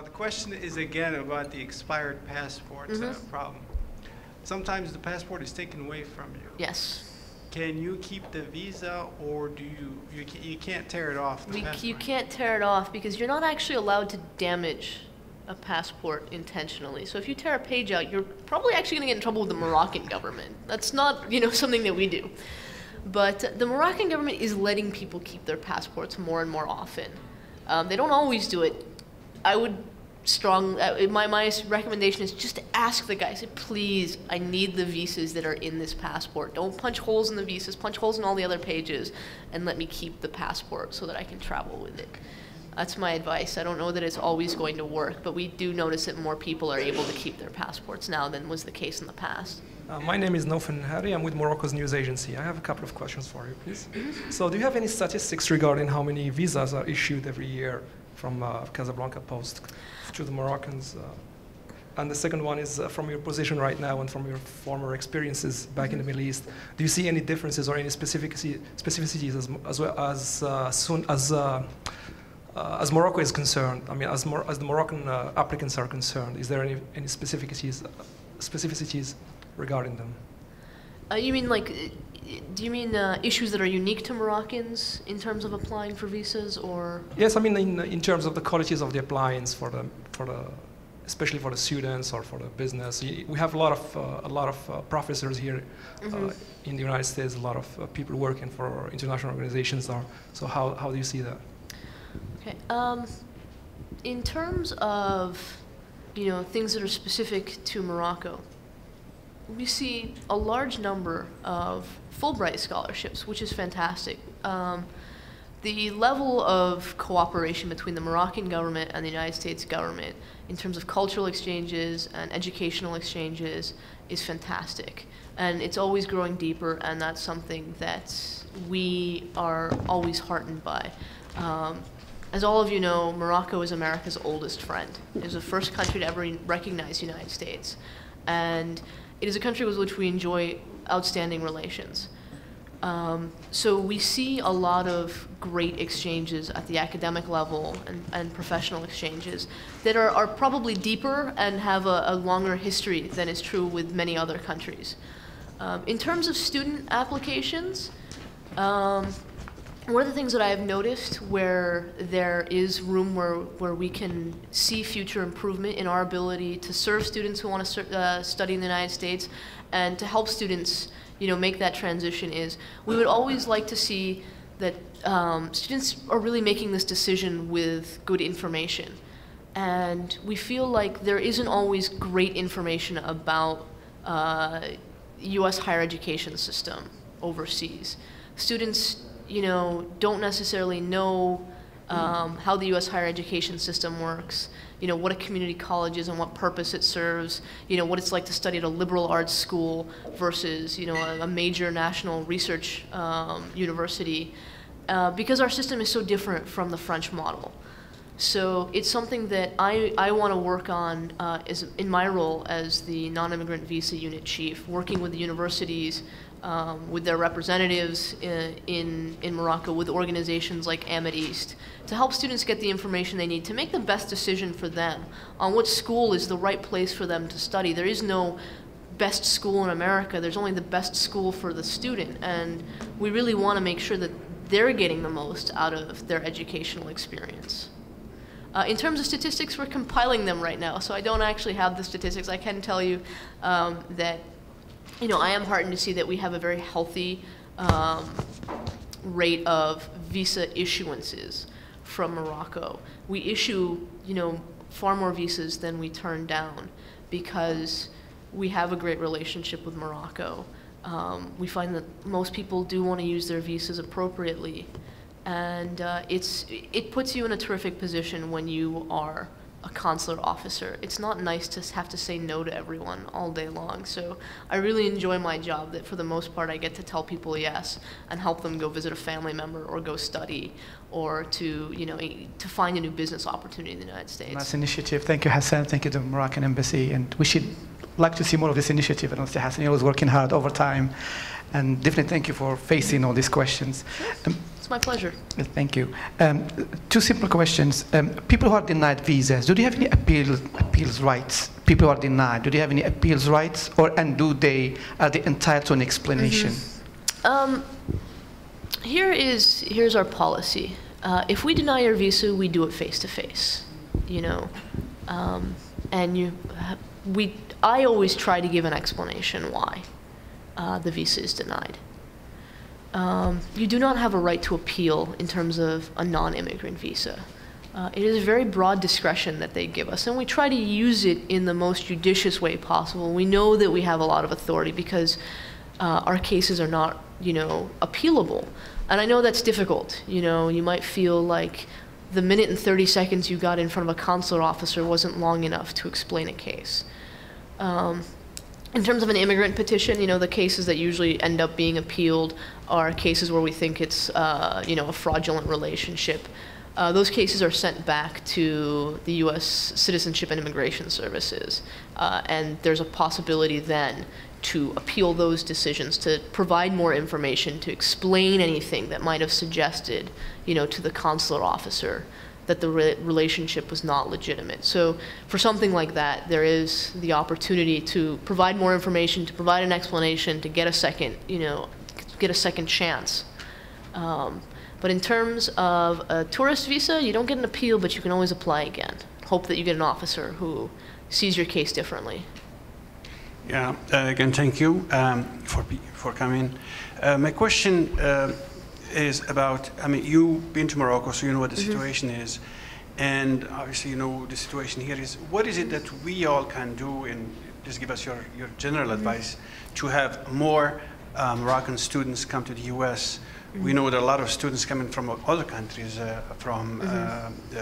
The question is again about the expired passport problem. Sometimes the passport is taken away from you. Yes. Can you keep the visa, or do you can't tear it off the passport? You can't tear it off because you're not actually allowed to damage a passport intentionally. So if you tear a page out, you're probably actually going to get in trouble with the Moroccan government. That's not, something that we do. But the Moroccan government is letting people keep their passports more and more often. They don't always do it. I would my recommendation is just to ask the guy, say, please, I need the visas that are in this passport. Don't punch holes in the visas, punch holes in all the other pages, and let me keep the passport so that I can travel with it. That's my advice. I don't know that it's always going to work, but we do notice that more people are able to keep their passports now than was the case in the past. My name is Nofan Hari. I'm with Morocco's news agency. I have a couple of questions for you, please. So do you have any statistics regarding how many visas are issued every year from Casablanca Post to the Moroccans? And the second one is from your position right now and from your former experiences back in the Middle East, do you see any differences or any specificities as well as Morocco is concerned? I mean, as the Moroccan applicants are concerned, is there any specificities regarding them? You mean do you mean issues that are unique to Moroccans in terms of applying for visas, or? Yes, I mean in terms of the qualities of the appliance especially for the students or for the business. We have a lot of professors here in the United States. A lot of people working for international organizations are. So how do you see that? Okay. In terms of things that are specific to Morocco, we see a large number of Fulbright scholarships, which is fantastic. The level of cooperation between the Moroccan government and the United States government in terms of cultural exchanges and educational exchanges is fantastic. And it's always growing deeper, and that's something that we are always heartened by. As all of you know, Morocco is America's oldest friend. It was the first country to ever recognize the United States. And it is a country with which we enjoy outstanding relations. So we see a lot of great exchanges at the academic level and professional exchanges that are probably deeper and have a longer history than is true with many other countries. In terms of student applications, one of the things that I have noticed where there is room where we can see future improvement in our ability to serve students who want to study in the United States and to help students make that transition is we would always like to see that students are really making this decision with good information. And we feel like there isn't always great information about US higher education system overseas. Students don't necessarily know how the US higher education system works, what a community college is and what purpose it serves, what it's like to study at a liberal arts school versus, a major national research university, because our system is so different from the French model. So it's something that I want to work on in my role as the Non-Immigrant Visa Unit Chief, working with the universities, with their representatives in Morocco, with organizations like Ahmed East, to help students get the information they need to make the best decision for them on what school is the right place for them to study. There is no best school in America. There's only the best school for the student, and we really want to make sure that they're getting the most out of their educational experience. In terms of statistics, we're compiling them right now, so I don't actually have the statistics. I can tell you that I am heartened to see that we have a very healthy rate of visa issuances from Morocco. We issue, far more visas than we turn down because we have a great relationship with Morocco. We find that most people do want to use their visas appropriately, and it puts you in a terrific position when you are a consular officer. It's not nice to have to say no to everyone all day long. So I really enjoy my job that for the most part I get to tell people yes and help them go visit a family member or go study or to find a new business opportunity in the United States. Nice initiative. Thank you, Hassan. Thank you to the Moroccan Embassy. And we should like to see more of this initiative. And Hassan, you're always working hard over time. And definitely thank you for facing all these questions. It's my pleasure. Thank you. Two simple questions. People who are denied visas, do they have any appeals rights? People who are denied, do they have any appeals rights, are they entitled to an explanation? Here's our policy. If we deny your visa, we do it face to face. You know, I always try to give an explanation why the visa is denied. You do not have a right to appeal in terms of a non-immigrant visa. It is a very broad discretion that they give us, and we try to use it in the most judicious way possible. We know that we have a lot of authority because our cases are not, you know, appealable. And I know that's difficult. You know, you might feel like the minute and 30 seconds you got in front of a consular officer wasn't long enough to explain a case. In terms of an immigrant petition, you know, the cases that usually end up being appealed are cases where we think it's, you know, a fraudulent relationship. Those cases are sent back to the US Citizenship and Immigration Services, and there's a possibility then to appeal those decisions, to provide more information, to explain anything that might have suggested, you know, to the consular officer that the relationship was not legitimate. So for something like that, there is the opportunity to provide more information, to provide an explanation, to get a second, you know, get a second chance. But in terms of a tourist visa, you don't get an appeal, but you can always apply again. Hope that you get an officer who sees your case differently. Yeah, again, thank you for coming. My question is about, I mean, you've been to Morocco, so you know what the situation is. And obviously, you know, the situation here is, what is it that we all can do, and just give us your general advice, to have more Moroccan students come to the US? We know there are a lot of students coming from other countries, from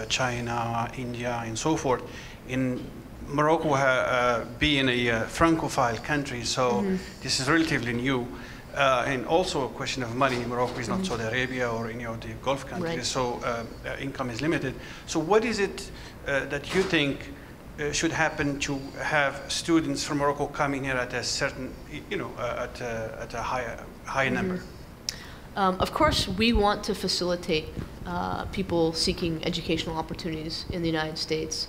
China, India, and so forth. In Morocco being a Francophile country, so this is relatively new. And also a question of money. Morocco is not Saudi Arabia or any of the Gulf countries, right. So income is limited. So what is it that you think should happen to have students from Morocco coming here at a certain, you know, at a higher number? Of course, we want to facilitate people seeking educational opportunities in the United States.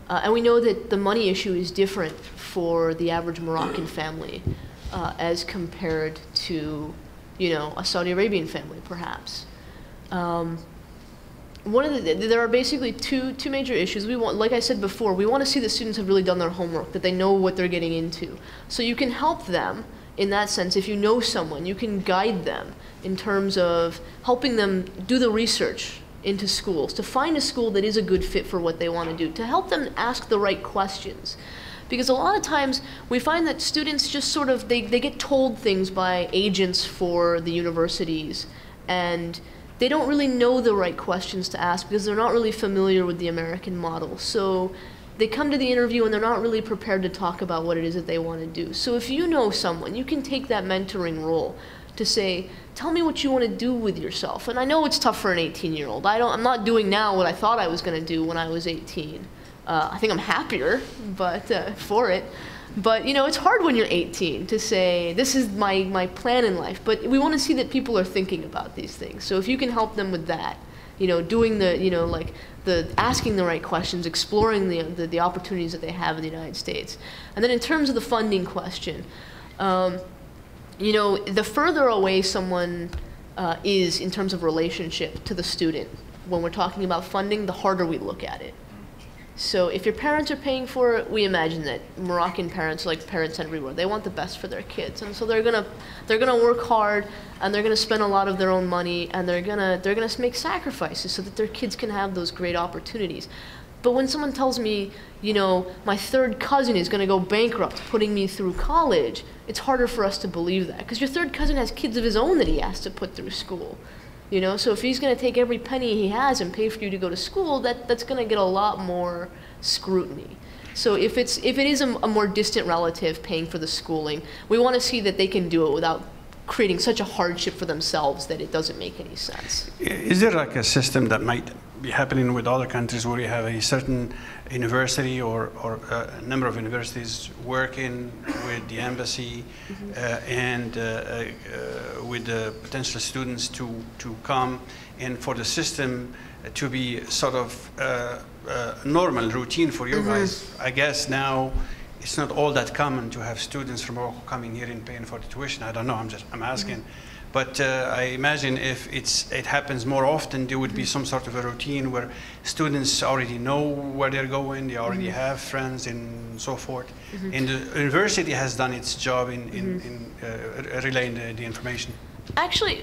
And we know that the money issue is different for the average Moroccan family as compared to, you know, a Saudi Arabian family, perhaps. There are basically two major issues. We want, like I said before, we want to see the students have really done their homework, that they know what they're getting into. So you can help them in that sense. If you know someone, you can guide them in terms of helping them do the research into schools, to find a school that is a good fit for what they want to do, to help them ask the right questions. Because a lot of times we find that students just sort of, they get told things by agents for the universities, and they don't really know the right questions to ask because they're not really familiar with the American model. So they come to the interview and they're not really prepared to talk about what it is that they want to do. So if you know someone, you can take that mentoring role to say, tell me what you want to do with yourself. And I know it's tough for an 18-year-old. I'm not doing now what I thought I was going to do when I was 18. I think I'm happier for it. But, you know, it's hard when you're 18 to say, this is my plan in life. But we want to see that people are thinking about these things. So if you can help them with that, you know, doing the, you know, like the asking the right questions, exploring the opportunities that they have in the United States. And then in terms of the funding question, you know, the further away someone is in terms of relationship to the student, when we're talking about funding, the harder we look at it. So if your parents are paying for it, we imagine that Moroccan parents are like parents everywhere. They want the best for their kids, and so they're gonna work hard, and they're gonna spend a lot of their own money, and they're gonna make sacrifices so that their kids can have those great opportunities. But when someone tells me, you know, my third cousin is gonna go bankrupt putting me through college, it's harder for us to believe that, because your third cousin has kids of his own that he has to put through school. You know, so if he's going to take every penny he has and pay for you to go to school, that's going to get a lot more scrutiny. So if it is a more distant relative paying for the schooling, we want to see that they can do it without creating such a hardship for themselves that it doesn't make any sense. Is there like a system that might be happening with other countries where you have a certain university or a number of universities working with the embassy and with the potential students to come, and for the system to be sort of normal routine for you guys. I guess now it's not all that common to have students from Morocco coming here and paying for the tuition. I don't know, I'm asking. But I imagine if it happens more often, there would be some sort of a routine where students already know where they're going, they already have friends and so forth. And the university has done its job in relaying the information. Actually,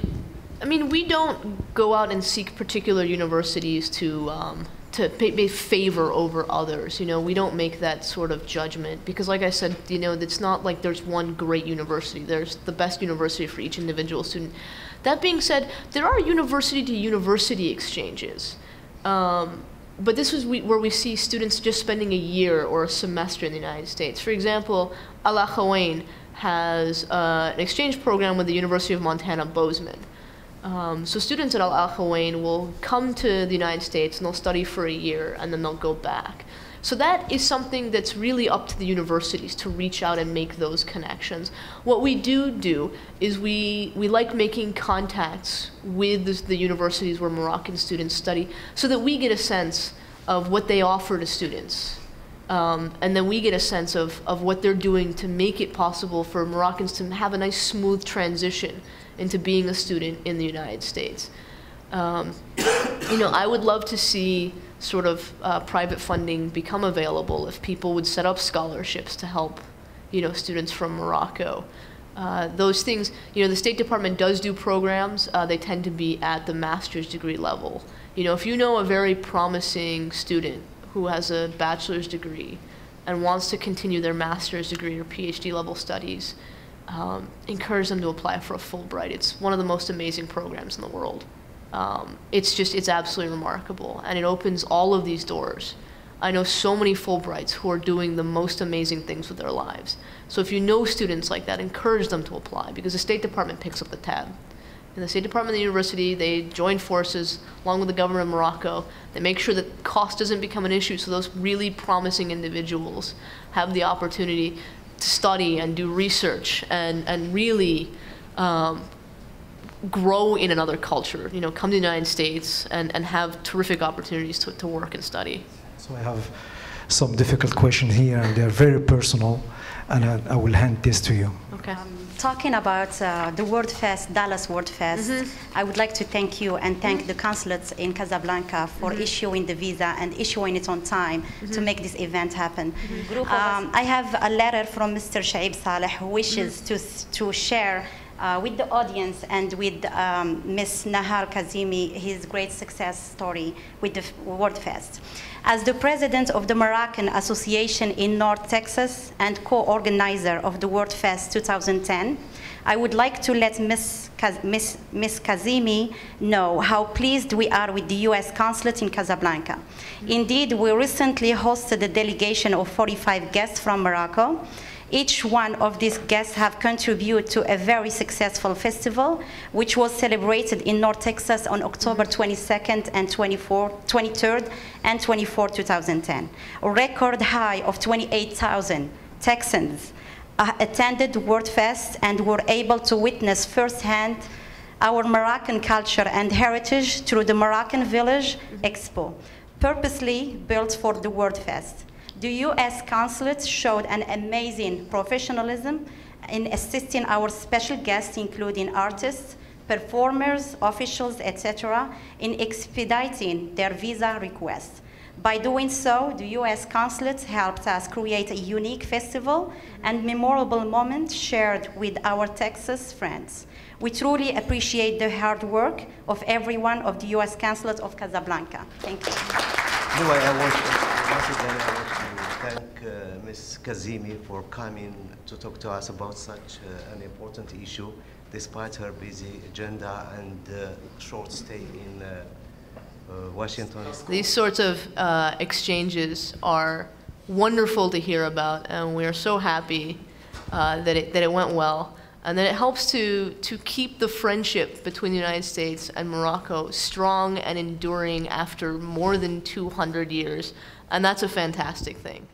I mean, we don't go out and seek particular universities to pay favor over others. You know, we don't make that sort of judgment because, like I said, you know, it's not like there's one great university. There's the best university for each individual student. That being said, there are university-to-university exchanges. But this is where we see students just spending a year or a semester in the United States. For example, Al Akhawain has an exchange program with the University of Montana, Bozeman. So students at Al Akhawain will come to the United States and they'll study for a year and then they'll go back. So that is something that's really up to the universities to reach out and make those connections. What we do is we like making contacts with the universities where Moroccan students study so that we get a sense of what they offer to students. And then we get a sense of what they're doing to make it possible for Moroccans to have a nice smooth transition into being a student in the United States. You know, I would love to see sort of private funding become available if people would set up scholarships to help, you know, students from Morocco. Those things, you know, the State Department does do programs. They tend to be at the master's degree level. You know, if you know a very promising student who has a bachelor's degree and wants to continue their master's degree or PhD level studies, encourage them to apply for a Fulbright. It's one of the most amazing programs in the world. It's absolutely remarkable, and it opens all of these doors. I know so many Fulbrights who are doing the most amazing things with their lives. So if you know students like that, encourage them to apply, because the State Department picks up the tab. In the State Department and the university, they join forces along with the government of Morocco. They make sure that cost doesn't become an issue, so those really promising individuals have the opportunity to study and do research and really grow in another culture, you know, come to the United States and have terrific opportunities to work and study. So I have some difficult questions here, and they're very personal, and I will hand this to you. Okay. Talking about the World Fest, Dallas World Fest, I would like to thank you and thank the consulates in Casablanca for issuing the visa and issuing it on time to make this event happen. I have a letter from Mr. Shaib Saleh who wishes to share with the audience and with Ms. Nahal Kazemi his great success story with the World Fest. As the president of the Moroccan Association in North Texas and co-organizer of the World Fest 2010, I would like to let Ms. Kazemi know how pleased we are with the US Consulate in Casablanca. Indeed, we recently hosted a delegation of 45 guests from Morocco. Each one of these guests have contributed to a very successful festival, which was celebrated in North Texas on October 22nd and 23rd and 24th, 2010. A record high of 28,000 Texans attended the World Fest and were able to witness firsthand our Moroccan culture and heritage through the Moroccan Village Expo, purposely built for the World Fest. The US Consulate showed an amazing professionalism in assisting our special guests, including artists, performers, officials, etc., in expediting their visa requests. By doing so, the US Consulate helped us create a unique festival and memorable moment shared with our Texas friends. We truly appreciate the hard work of everyone of the US Consulate of Casablanca. Thank you. Anyway, I want to thank Ms. Kazemi for coming to talk to us about such an important issue, despite her busy agenda and short stay in Washington. These sorts of exchanges are wonderful to hear about, and we are so happy that it went well. And then it helps to keep the friendship between the United States and Morocco strong and enduring after more than 200 years. And that's a fantastic thing.